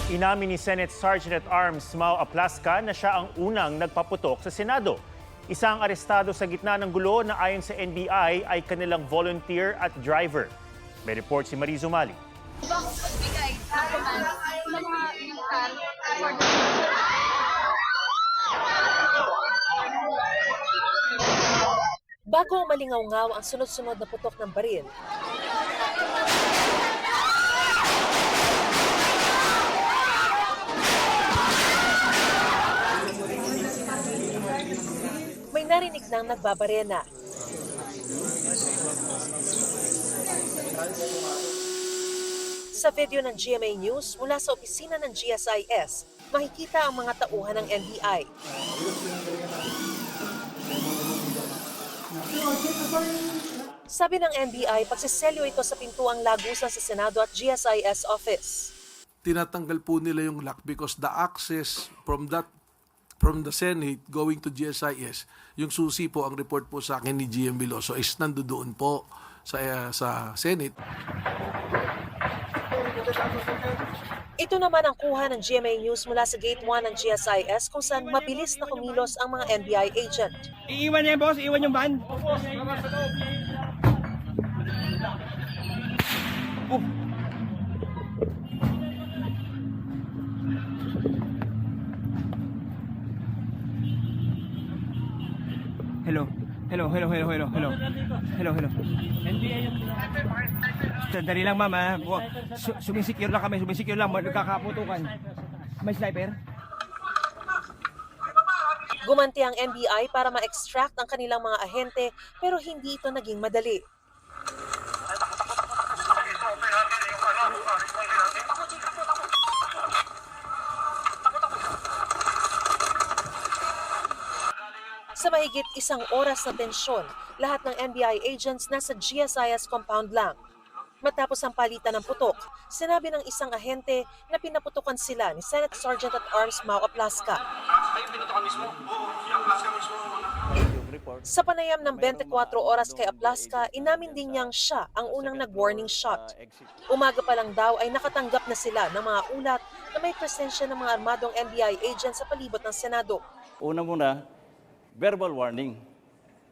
Inamin ni Senate Sergeant-at-Arms Mau Aplasca na siya ang unang nagpaputok sa Senado. Isang arestado sa gitna ng gulo na ayon sa NBI ay kanilang volunteer at driver. May report si Marizu Mali. Ibang pagbigay sa command ng mga militar for the Bago malingaw-ngaw ang sunod-sunod na putok ng baril, may narinig nang nagbabarena. Sa video ng GMA News mula sa opisina ng GSIS, makikita ang mga tauhan ng NBI. Sabi ng NBI, pagsiselyo ito sa pintuang lagusan sa Senado at GSIS office. Tinatanggal po nila yung lock because the access from the Senate going to GSIS, yung susi po, ang report po sa akin ni GM Veloso is nandoon po sa Senate. Ito naman ang kuha ng GMA News mula sa Gate 1 ng GSIS kung saan mabilis na kumilos ang mga NBI agent. Iiwan niya, boss. Iiwan yung van. Hello. Sandali lang, ma'am. Sumisecure lang kami. Sumisecure lang. Magkakaputukan. May sniper? Gumanti ang NBI para ma-extract ang kanilang mga ahente pero hindi ito naging madali. Sa mahigit isang oras na tensyon, lahat ng NBI agents nasa GSIS compound lang. Matapos ang palitan ng putok, sinabi ng isang ahente na pinaputukan sila ni Senate Sergeant-at-Arms Mau Aplasca. Sa panayam ng 24 oras kay Aplasca, inamin din niyang siya ang unang nag-warning shot. Umaga pa lang daw ay nakatanggap na sila ng mga ulat na may presensya ng mga armadong NBI agents sa palibot ng Senado. Una muna, verbal warning.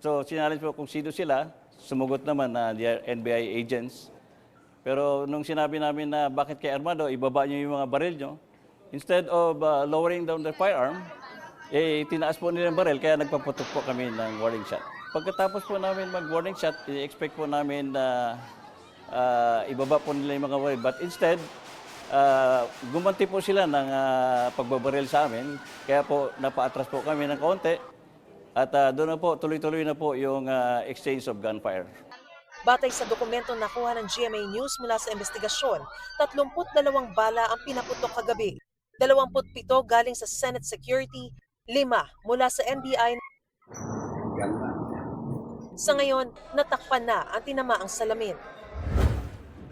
So, sinalin po kung sino sila, sumugot naman na they are NBI agents. Pero nung sinabi namin na bakit kay armado, ibaba nyo yung mga baril nyo, instead of lowering down the firearm, tinaas po nila yung baril, kaya nagpaputok po kami ng warning shot. Pagkatapos po namin mag-warning shot, i-expect po namin na ibaba po nila yung mga baril. But instead, gumanti po sila ng pagbabaril sa amin, kaya po napa-atras po kami ng kaunti. At doon na po, tuloy-tuloy na po yung exchange of gunfire. Batay sa dokumentong nakuha ng GMA News mula sa investigasyon, 32 bala ang pinaputok kagabi. 27 galing sa Senate Security, 5 mula sa NBI. Sa ngayon, natakpan na ang tinamaang salamin.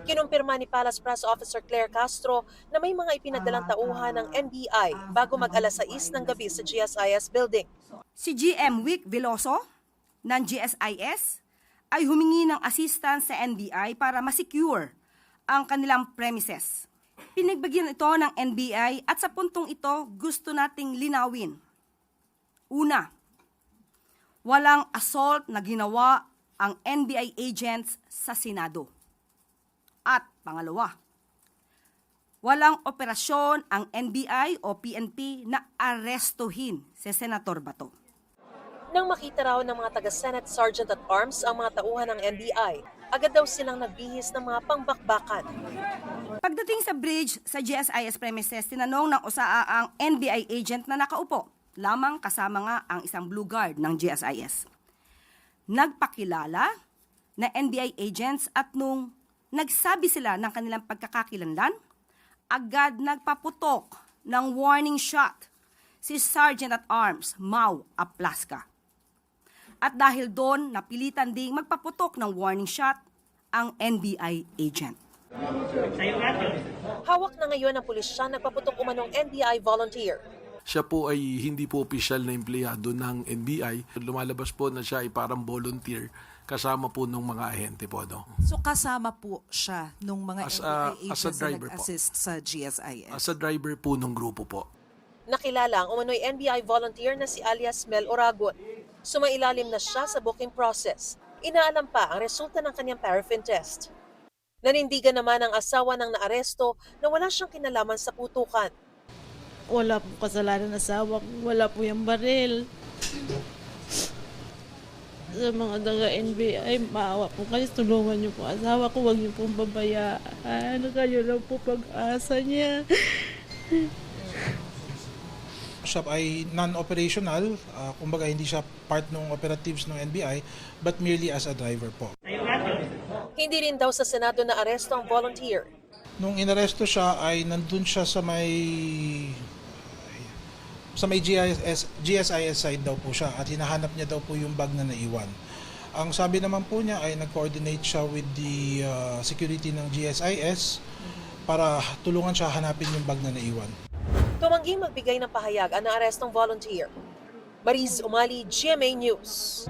Kinumpirma ni Palace Press Officer Claire Castro na may mga ipinadalang tauhan ng NBI bago mag-alas 6 ng gabi sa GSIS building. Si GM Vic Veloso ng GSIS ay humingi ng assistance sa NBI para ma-secure ang kanilang premises. Pinagbigyan ito ng NBI at sa puntong ito gusto nating linawin. Una, walang assault na ginawa ang NBI agents sa Senado. At pangalawa, walang operasyon ang NBI o PNP na arestuhin si Senator Bato. Nang makita raw ng mga taga-Senate Sergeant-at-Arms ang mga tauhan ng NBI, agad daw silang nagbihis ng mga pangbakbakan. Pagdating sa bridge sa GSIS premises, tinanong ng usaa ang NBI agent na nakaupo, lamang kasama nga ang isang blue guard ng GSIS. Nagpakilala na NBI agents at nung nagsabi sila ng kanilang pagkakakilanlan, agad nagpaputok ng warning shot si Sergeant-at-Arms Mau Aplasca. At dahil doon, napilitan ding magpaputok ng warning shot ang NBI agent. Hawak na ngayon ng pulisya nagpaputok umanong NBI volunteer. Siya po ay hindi po opisyal na empleyado ng NBI. Lumalabas po na siya ay parang volunteer kasama po ng mga ahente po. No? So kasama po siya nung mga As NBI a agents na driver po. nag-assist sa GSIS? As a driver po ng grupo po. Nakilala ang umano'y NBI volunteer na si alias Mel Oragon. Sumailalim na siya sa booking process. Inaalam pa ang resulta ng kanyang paraffin test. Nanindigan naman ang asawa ng naaresto na wala siyang kinalaman sa putukan. Wala po kasalanan ng asawa ko. Wala po yung baril. Sa mga taga-NBI, maawa po kayo. Tulungan niyo po asawa ko. Huwag niyo pong babayaan. Kayo lang po pag-asa niya. Shop ay non-operational, kumbaga hindi siya part ng operatives ng NBI, but merely as a driver po. Hindi rin daw sa Senado na aresto ang volunteer. Nung inaresto siya ay nandun siya sa may GSIS side daw po siya at hinahanap niya daw po yung bag na naiwan. Ang sabi naman po niya ay nag-coordinate siya with the security ng GSIS para tulungan siya hanapin yung bag na naiwan. Tumangging magbigay ng pahayag ang naarestong volunteer. Mariz Umali, GMA News.